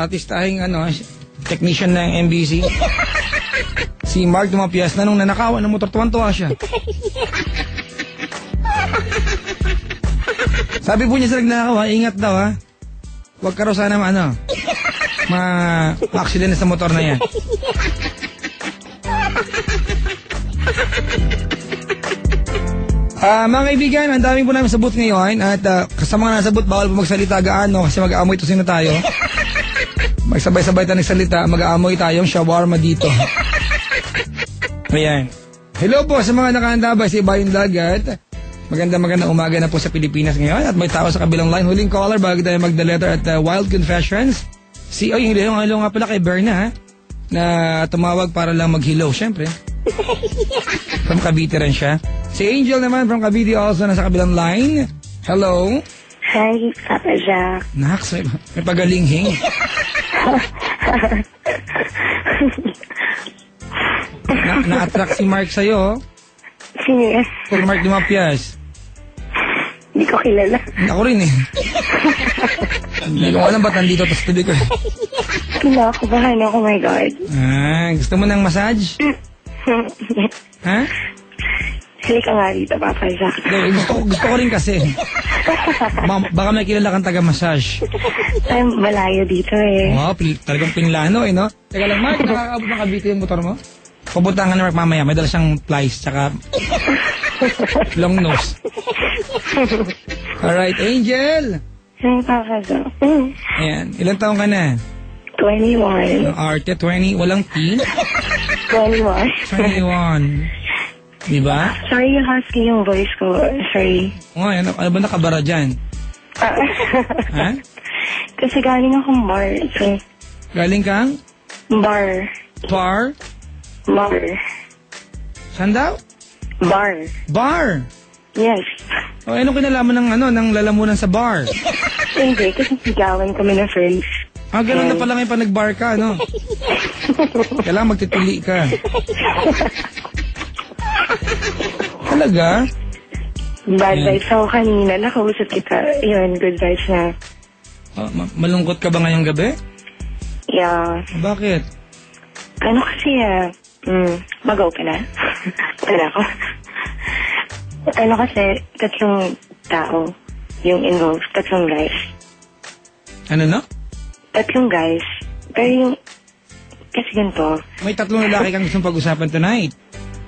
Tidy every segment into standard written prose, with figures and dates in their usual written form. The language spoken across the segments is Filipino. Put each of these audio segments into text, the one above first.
artistahing technician ng MBC. Si Mark Dumapias na nung nanakawan ng motor, tuwan-tuwa siya. Sabi po niya sa nagnakaw, ingat daw ha. Huwag ka raw sana ma-accident sa motor na yan. Mga kaibigan, ang daming po namin sa booth ngayon at sa mga nasa booth, bawal po magsalita gaano kasi mag-aamoy ito sino tayo. Magsabay-sabay tayo nagsalita, mag-aamoy tayong shawarma dito. Ayan. Hello po sa mga nakahandabay sa Ibayong Dagat. Magandang umaga na po sa Pilipinas ngayon at may tao sa kabilang line. Huling caller bago tayo magda-letter at Wild Confessions. Yung hello nga pala kay Berna ha, na tumawag para lang mag-hello, syempre. From Cavite rin siya. Si Angel naman from Cavite also nasa kabilang line. Hello. Hi, Papa Jack. Naks, may pagalinghing. Na-attract si Mark sa'yo. Sino yan? Si Mark Dumapias. Hindi ko kilala. Ako rin eh. Hindi ko alam ba't nandito tapos tuloy ko. Kinakabahan ako, my God. Gusto mo ng massage? Ha? Halika nga dito, Papa Jack. Gusto ko rin kasi. Baka may kilala kang taga-massage. Ay, malayo dito eh. Wow, talagang pinlano eh, no? Teka lang, Mark, nakakaabot ng Cavite yung motor mo? Pupunta nga na Mark mamaya, may dala siyang plies, tsaka long nose. Alright, Angel! Ay, Papa Jack. Ayan, ilang taong ka na? 21. Arte, 20, walang T? 21. 21. Diba? Sorry, husky yung voice ko. Sorry. Ano ba nakabara dyan? Ha? Kasi galing akong bar. So, Galing kang? bar. Bar? Bar. Saan daw? Bar. Bar? Yes. Anong kinalaman ng lalamunan sa bar? Hindi, kasi sigawan kami na friends. Ganun na pala ngayon pa nag-bar ka, no? Kailangan magtitili ka. Talaga? Bad vibes ako kanina. Nakausap kita. Yun, good vibes na. Malungkot ka ba ngayong gabi? Yeah. Bakit? Ano kasi mag-go ka na? Wala ako. Ano kasi, 3 tao yung involved. 3 guys. Ano no? 3 guys. Pero yung, kasi ganito. May 3 lalaki kang gustong pag-usapan tonight.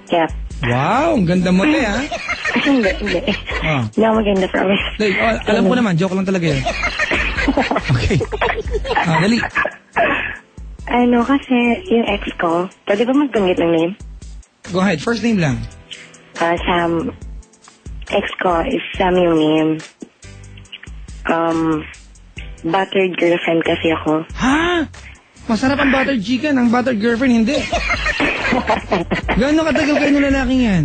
Yeah. Wow, ang ganda mo te ha? Hindi. Hindi ako maganda, promise. Alam ko naman, joke lang talaga yun. Okay. Dali. Ano kasi, yung ex ko, pwede ba magbanggit ng name? Go ahead, first name lang. Sam. Ex ko is Sam yung name. Battered girlfriend kasi ako. Ha? Masarap ang buttered chicken, ang buttered girlfriend hindi. Gano'n katagal kayo ng lalaking yan?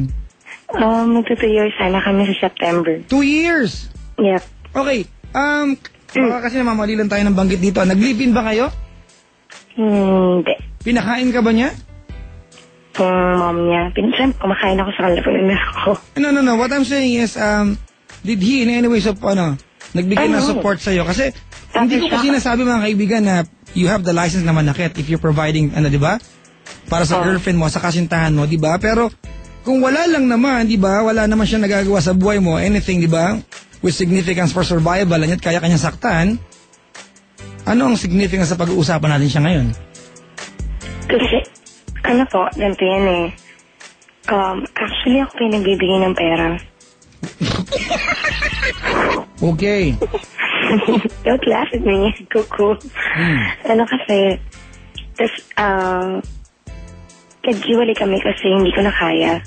Magto 2 years sana kami sa September. 2 years? Yep. Okay, baka kasi namamali lang tayo ng banggit dito. Nag-live-in ba kayo? Hindi. Pinakain ka ba niya? Yung mom niya. Pinsan, kumakain ako sa kanila pag ako. No. What I'm saying is, did he in any way nagbigay ng support sa'yo? Kasi, hindi ko kasi nasabi mga kaibigan na you have the license na manakit if you're providing, di ba? Para sa girlfriend mo, sa kasintahan mo, di ba? Pero, kung wala lang naman, di ba? Wala naman siya nagagawa sa buhay mo, anything, di ba? With significance for survival, and yet kaya kanyang saktan, ano ang significance sa pag-uusapan natin siya ngayon? Kasi, ganito yan eh. Actually, ako pinagbibigay ng pera. Okay. Don't laugh at me, kuku. Kasi, naghiwalay kami kasi hindi ko na kaya.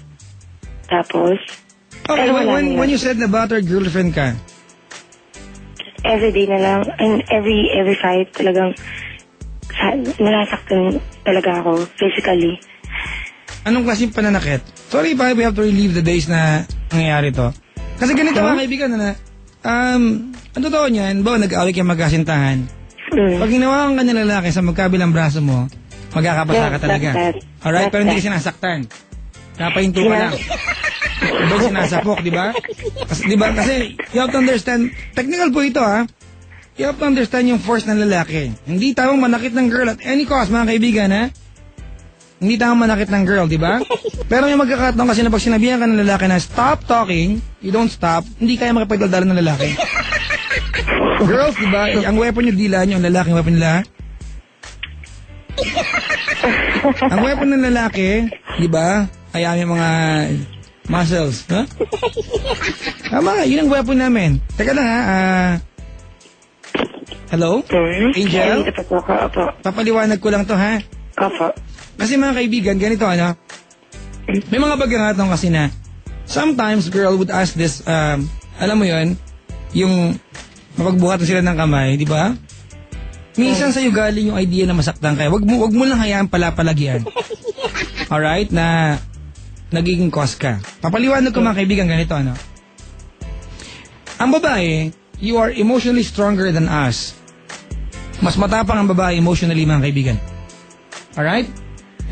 Tapos, okay, when you said na battered girlfriend ka? Everyday na lang, and every fight talagang nalasaktan talaga ako, physically. Anong klaseng pananakit? Sorry pa, we have to relive the days na nangyayari to. Kasi ganito mga kaibigan ang totoo niyan, nag-away kayo magkasintahan. Pag ginawa kang kanila lalaki sa magkabilang braso mo, magkakapasa ka talaga. Alright, pero hindi ka sinasaktan. Napahinto ka lang. Iba yung sinasapok, di ba? Kasi you have to understand, technical po ito ha. You have to understand yung force ng lalaki. Hindi tamang manakit ng girl at any cost, mga kaibigan, ha? Hindi tamang manakit ng girl, di ba? Pero may magkakataon kasi na pag sinabihan ka ng lalaki na stop talking, you don't stop, hindi kaya makipagdaldalan ng lalaki. Girls, di ba? Ang weapon nyo, dila nyo, ang lalaki, ang weapon nila. Ang weapon ng lalaki, di ba? Ay aming mga muscles, ha? Tama, yun ang weapon namin. Teka lang, ha? Hello? Angel? Papaliwanag ko lang to, ha? Opo. Kasi mga kaibigan, ganito, ano? May mga pagkakataon kasi na sometimes girl would ask this, alam mo yon, yung mapagbuhatan sila ng kamay, di ba? Minsan sa'yo galing yung idea na masaktan kaya. Wag mo lang hayaan palapalagian. Alright? Na nagiging cause ka. Papaliwanag ko mga kaibigan, ganito, ano? Ang babae, you are emotionally stronger than us. Mas matapang ang babae emotionally, mga kaibigan. Alright?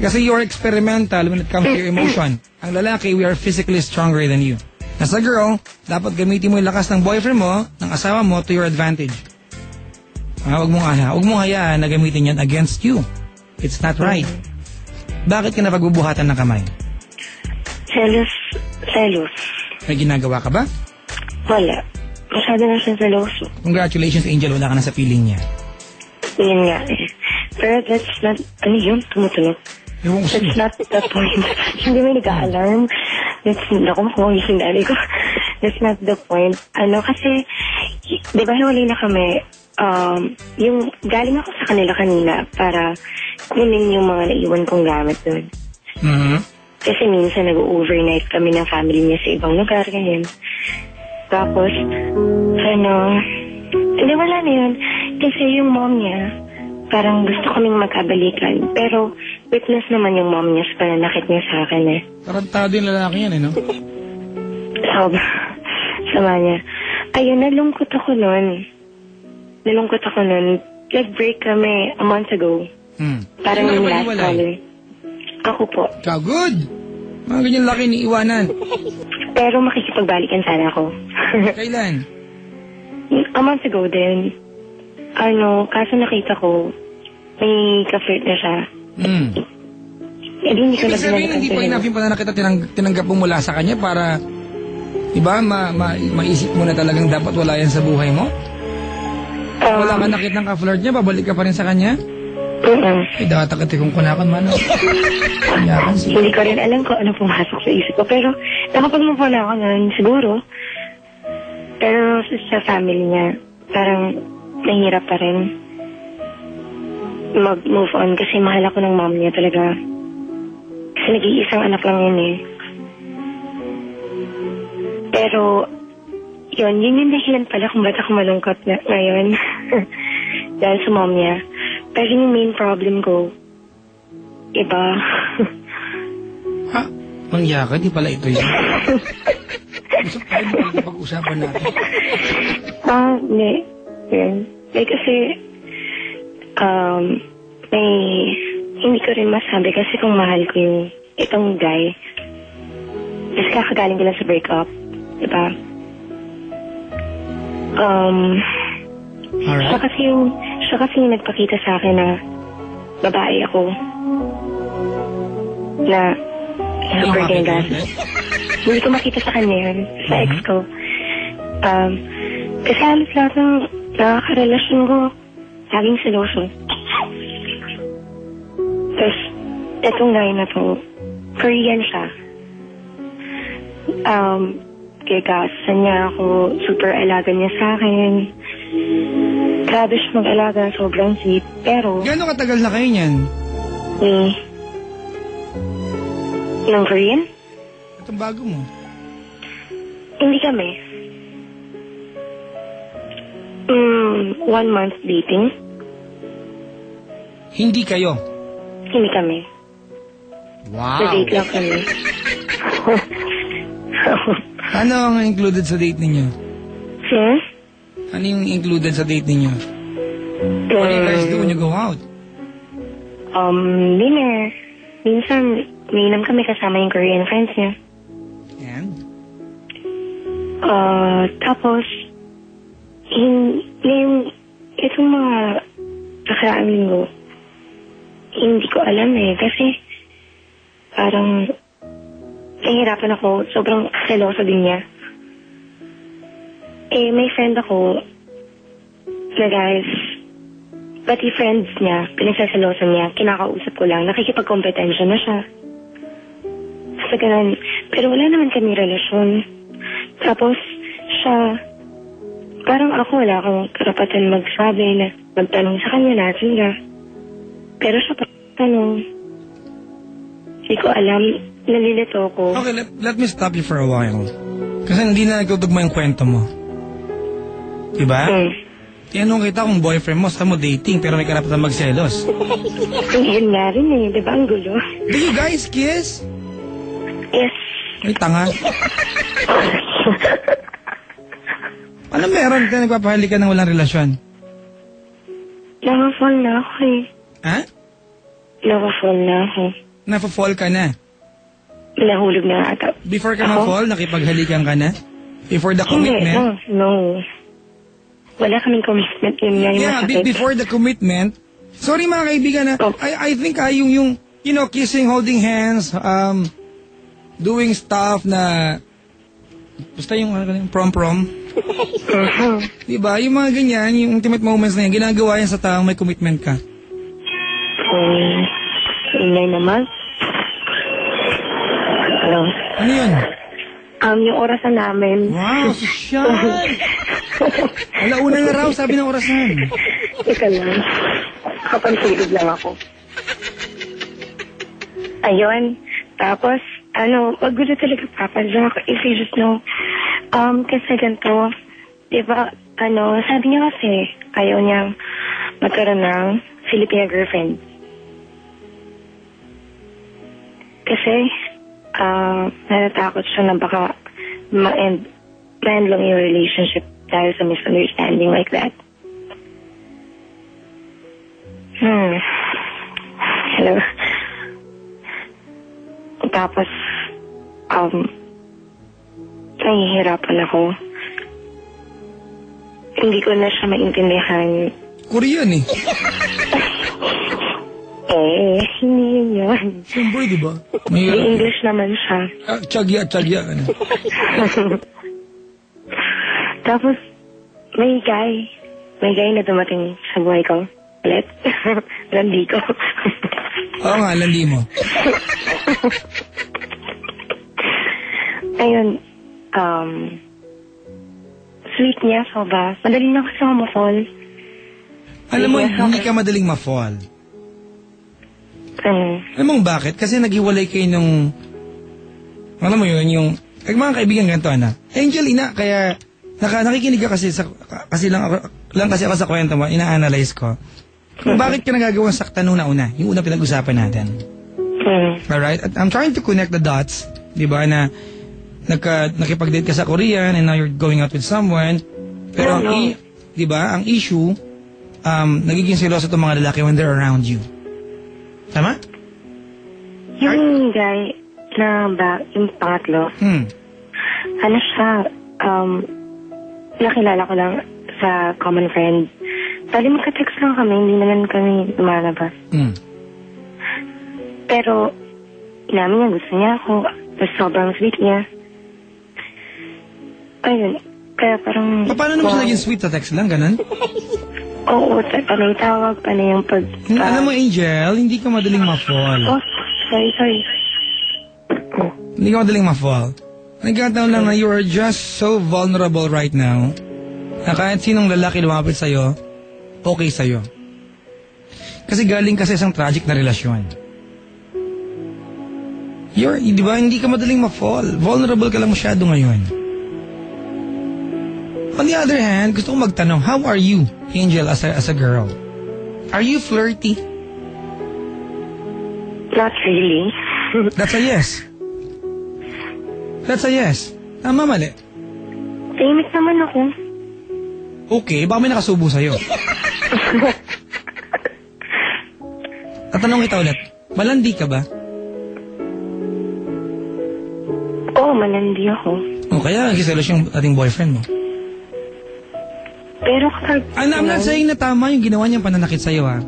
Kasi you are experimental when it comes to your emotion. Ang lalaki, we are physically stronger than you. As a girl, dapat gamitin mo yung lakas ng boyfriend mo, ng asawa mo, to your advantage. Huwag mong hayaan na gamitin yan against you. It's not right. Bakit ka napagbubuhatan ng kamay? Selos. May ginagawa ka ba? Wala. Masyado na siya seloso. Congratulations, Angel. Wala ka na sa feeling niya. Yun nga eh. Pero that's not, ano yun? Tumutunog. That's not the point. Hindi may nag-a-alarm. Naku, makuha yung dali ko. That's not the point. Ano, kasi, di ba hiwalay na kami, yung galing ako sa kanila kanina para kunin yung mga naiwan kong gamit doon. Mm-hmm. Kasi minsan nag-overnight kami ng family niya sa ibang lugar, ganyan. Tapos, ano, hindi wala na yun. Kasi yung mom niya, parang gusto kaming magkabalikan. Pero, witness naman yung mom niya sa pananakit niya sa akin eh. Tarantado yung lalaki yan eh, no? Sama niya. Ayun, nalungkot ako nun. Nag-break kami a month ago. Parang yung last caller. Ako po. Ikaw, good! Mga ganyan laki ni iwanan. Pero makikipagbalikan sana ako. Kailan? A month ago din. Ano, kaso nakita ko, may ka-flirt na siya. Hindi ko na sabihin, hindi pa enough yung pananakit at tinanggap mo mula sa kanya para, diba, maisip mo na talagang dapat wala yan sa buhay mo? Wala ka nakit ng ka-flirt niya, babalik ka pa rin sa kanya? Eh, datakati kong kunakon man. Hindi ko rin alam kung ano pumasok sa isip ko. Pero, nakapag-move on ako nun, siguro. Pero sa family niya, parang mahirap pa rin mag-move on kasi mahal ako ng mom niya talaga. Kasi nag-iisang anak lang yun eh. Pero, yun yung dahilan pala kung ba't ako malungkot na ngayon. Dahil sa mom niya. Pero yung main problem ko, iba. Ha? Mangyaka, di pala ito yun. Gusto tayo mo pag-usapan natin. Hindi. Yun. Kasi, hindi ko rin masabi kasi kung mahal ko yung itong guy. Kasi kakagaling ko lang sa breakup. Diba? Alright. Siya kasi yung nagpakita sa akin na babae ako. Na super ganda. Hindi ko makita sa kanya yun. Sa ex ko. Kasi halos lahat ng nakakarelasyon ko, laging seloso. Tapos, etong guy na to, Korean siya. Kagasan niya ako, super alaga niya sa akin. Grabe siya mag-alaga, sobrang sweet. Pero... Gano'ng katagal na kayo niyan? Ng Korean? Itong bago mo? Hindi kami. 1 month dating. Hindi kayo? Hindi kami. Wow. Na-date lang kami. Ano ang included sa date ninyo? Ano yung included sa date ninyo? What do you guys do when you go out? Dinner. Minsan, minam kami kasama yung Korean friends niya. And? Tapos, yung itong mga nakaraang linggo, hindi ko alam kasi parang nahihirapan ako, sobrang selosa din niya. May friend ako na guys, pati friends niya, pinagsaselosan niya, kinakausap ko lang, nakikipag-kompetensya na siya. Sa ganun. Pero wala naman kami relasyon. Tapos, siya, parang ako wala akong karapatan magsabi na magtanong sa kanya natin na. Pero siya tanong, hindi ko alam, nalilito ko. Okay, let me stop you for a while. Kasi hindi na nagtutugma yung kwento mo. Diba? Tinanong kita kung boyfriend mo, sa mo dating, pero may karapatan magselos. Yun nga rin diba ang gulo? Do you guys kiss? Yes. Ay, tanga. Ano meron ka nagpapahali ka ng walang relasyon? Nakafall na ako Ha? Nakafall na ako. Nafa-fall ka na? Nahulog na ata. Before ka ma-fall, nakipaghalikan ka na? Before the commitment? No. Wala kaming commitment. Yun nga yung masakit. Before the commitment. Sorry mga kaibigan I think yung kissing, holding hands, doing stuff na basta yung prom. Diba? Yung mga ganyan, yung intimate moments na yan, ginagawa yan sa taong may commitment ka. Ingay naman. Hello? Ano yun? Yung orasan namin. Wow, siya! Alauna na raw, sabi ng orasan. Ika lang. Kapansilid lang ako. Ayun. Tapos, wag gulo talaga papadala ako if you just know. Kasi ganito, diba, sabi niya kasi, ayaw niyang magkaroon ng Filipina girlfriend. Kasi, natatakot siya na baka ma-end lang yung relationship dahil sa misunderstanding like that. Hello. Tapos, nahihirapan ako. Hindi ko na siya maintindihan. Korean Hindi yun. Siyempre, di ba? May English naman siya. Chagya ka na. Tapos, may guy na dumating sa buhay ko. Ulit. Landi ko. Oo nga, landi mo. Ayun, sweet niya, soba. Madaling na kasi ako ma-fall. Alam mo, hindi ka madaling ma-fall. Alam mo bakit? Kasi naghiwalay kayo nung, alam mo yun, yung, mga kaibigan ganito, Angelina, kaya, nakikinig ka kasi, kasi lang kasi ako sa kwento mo, ina-analyze ko. Kung bakit ka nagagawang saktan nung nauna, yung una pinag-usapan natin. Alright? At I'm trying to connect the dots, di ba, na nakipag-date ka sa Korean and now you're going out with someone. Pero di ba, ang issue, nagiging seloso itong mga lalaki when they're around you. Tama? Yung guy na yung pangatlo, siya, nakilala ko lang sa common friend. Bali magka-text lang kami, hindi naman kami lumalabas. Pero, inamin niya, gusto niya ako. Sobrang sweet niya. Ayun, kaya parang... Paano naman siya naging sweet sa text lang, ganun? Oo, panay tawag, panay yung pag... Alam mo, Angel, hindi ka madaling ma-fall. Sorry. Hindi ka madaling ma-fall. Nagkataon lang na you are just so vulnerable right now na kahit sinong lalaki lumapit sa'yo, okay sa'yo. Kasi galing ka sa isang tragic na relasyon. Di ba, hindi ka madaling ma-fall. Vulnerable ka lang masyado ngayon. On the other hand, gusto kong magtanong, how are you, Angel, as a girl? Are you flirty? Not really. That's a yes. That's a yes. Tama, mali. Tahimik naman ako. Okay, baka may nakasubo sa'yo. Tatanong kita ulit, malandi ka ba? Oo, malandi ako. O kaya nagiselos yung ating boyfriend mo. Pero kapag... I'm not saying na tama yung ginawa niyang pananakit sa'yo, ha?